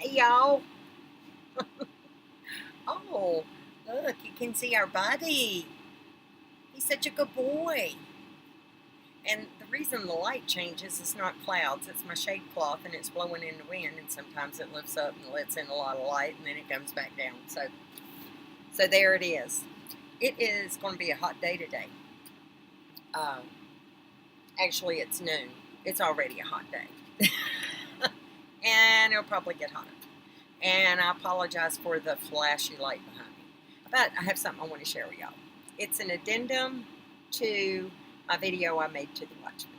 Hey y'all. Oh, look, you can see our buddy. He's such a good boy. And the reason the light changes is not clouds, it's my shade cloth and it's blowing in the wind, and sometimes it lifts up and lets in a lot of light and then it comes back down. So there it is. It is going to be a hot day today. Um, Actually, it's noon. It's already a hot day. And it'll probably get hotter. And I apologize for the flashy light behind me. But I have something I want to share with y'all. It's an addendum to my video I made to the Watchmen.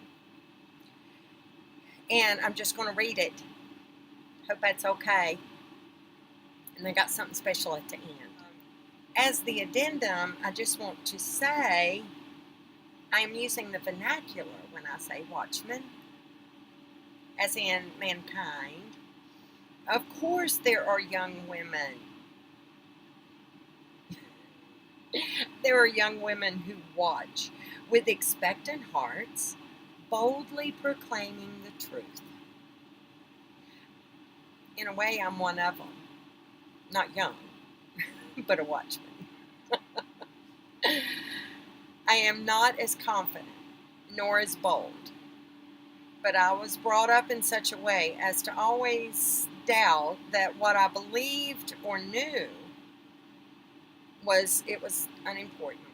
And I'm just going to read it. Hope that's okay. And I got something special at the end. As the addendum, I just want to say I am using the vernacular when I say Watchmen, as in mankind. Of course, there are young women. There are young women who watch with expectant hearts, boldly proclaiming the truth. In a way, I'm one of them. Not young, but a watchman. I am not as confident nor as bold, but I was brought up in such a way as to always doubt that what I believed or knew was unimportant.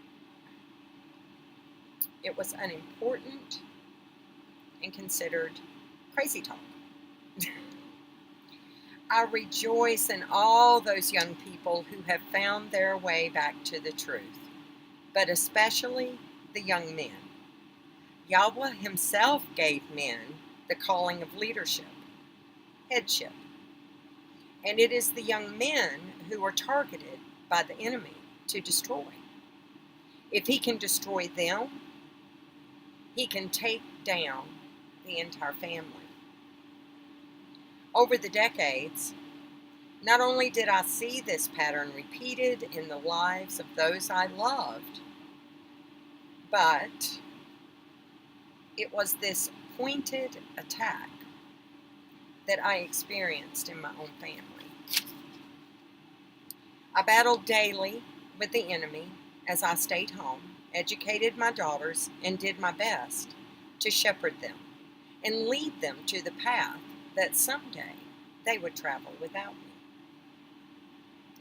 It was unimportant and considered crazy talk. I rejoice in all those young people who have found their way back to the truth, but especially the young men. Yahweh himself gave men the calling of leadership, headship, and it is the young men who are targeted by the enemy to destroy. If he can destroy them, he can take down the entire family. Over the decades, not only did I see this pattern repeated in the lives of those I loved, but it was this pointed attack that I experienced in my own family. I battled daily with the enemy as I stayed home, educated my daughters, and did my best to shepherd them and lead them to the path that someday they would travel without me.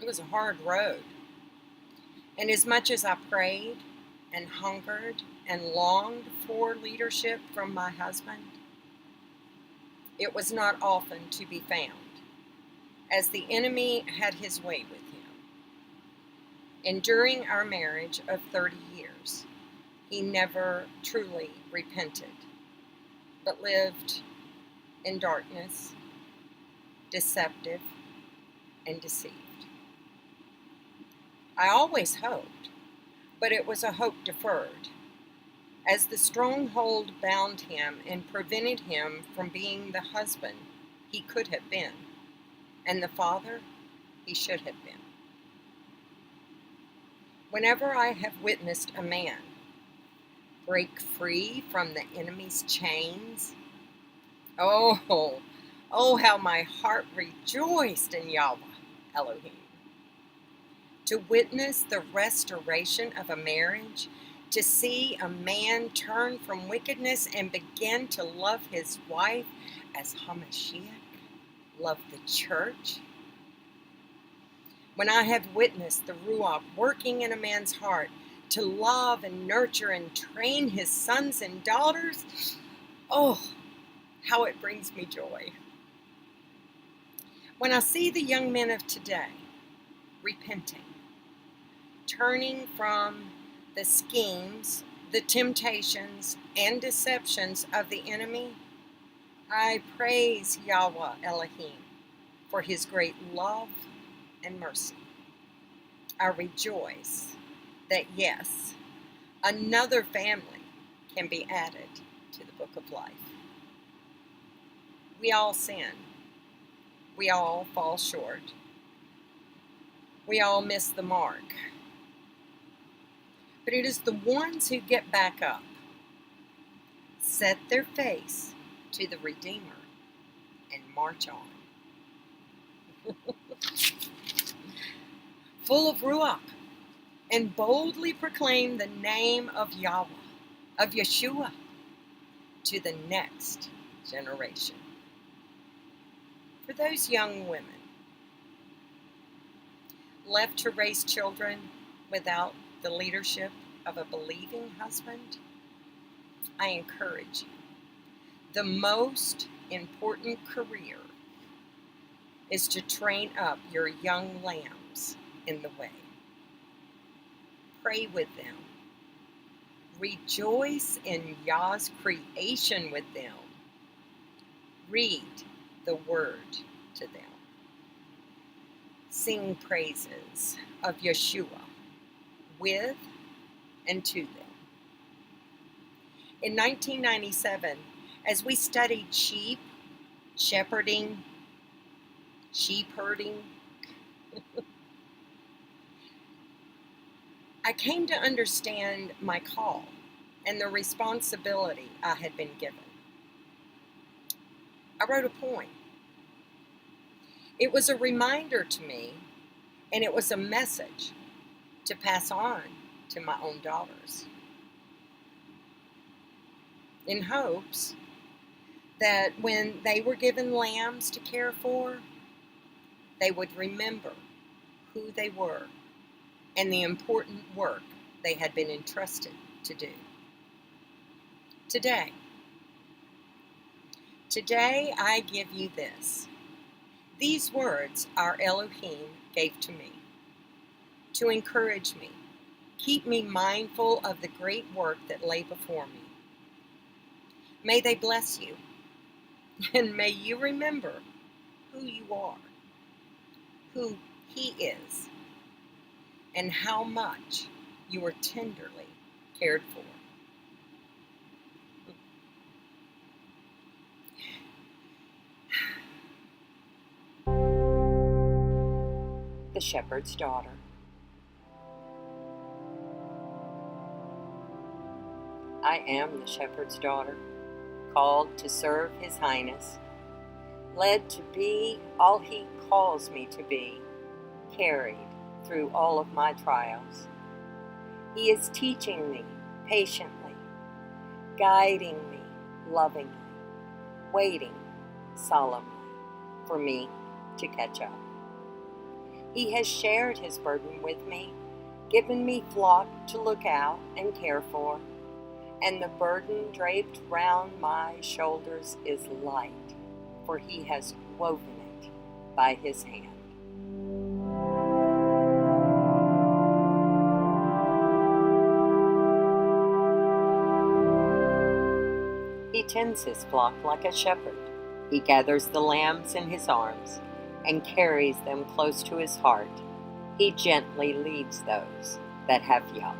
It was a hard road. And as much as I prayed and hungered and longed for leadership from my husband, it was not often to be found, as the enemy had his way with him. And during our marriage of 30 years, he never truly repented, but lived in darkness, deceptive, and deceived. I always hoped, but it was a hope deferred, as the stronghold bound him and prevented him from being the husband he could have been, and the father he should have been. Whenever I have witnessed a man break free from the enemy's chains, oh, how my heart rejoiced in Yahweh Elohim. To witness the restoration of a marriage, to see a man turn from wickedness and begin to love his wife as Hamashiach loved the church. When I have witnessed the Ruach working in a man's heart to love and nurture and train his sons and daughters, oh, how it brings me joy. When I see the young men of today repenting, turning from the schemes, the temptations, and deceptions of the enemy, I praise Yahweh Elohim for his great love and mercy. I rejoice that, yes, another family can be added to the book of life. We all sin. We all fall short. We all miss the mark. But it is the ones who get back up, set their face to the Redeemer, and march on. full of Ruach, and boldly proclaim the name of Yahweh, of Yeshua, to the next generation. For those young women left to raise children without the leadership of a believing husband, I encourage you. The most important career is to train up your young lambs in the way. Pray with them. Rejoice in Yah's creation with them. Read the word to them. Sing praises of Yeshua with and to them. In 1997, as we studied sheep herding, I came to understand my call and the responsibility I had been given. I wrote a poem. It was a reminder to me, and it was a message to pass on to my own daughters, in hopes that when they were given lambs to care for, they would remember who they were and the important work they had been entrusted to do. Today I give you this. These words our Elohim gave to me to encourage me, keep me mindful of the great work that lay before me. May they bless you, and may you remember who you are, who He is, and how much you were tenderly cared for. The Shepherd's Daughter. I am the Shepherd's daughter, called to serve His Highness, led to be all He calls me to be, carried through all of my trials. He is teaching me patiently, guiding me lovingly, waiting solemnly for me to catch up. He has shared His burden with me, given me flock to look out and care for, and the burden draped round my shoulders is light, for He has woven it by His hand. He tends His flock like a shepherd. He gathers the lambs in His arms and carries them close to His heart. He gently leads those that have young.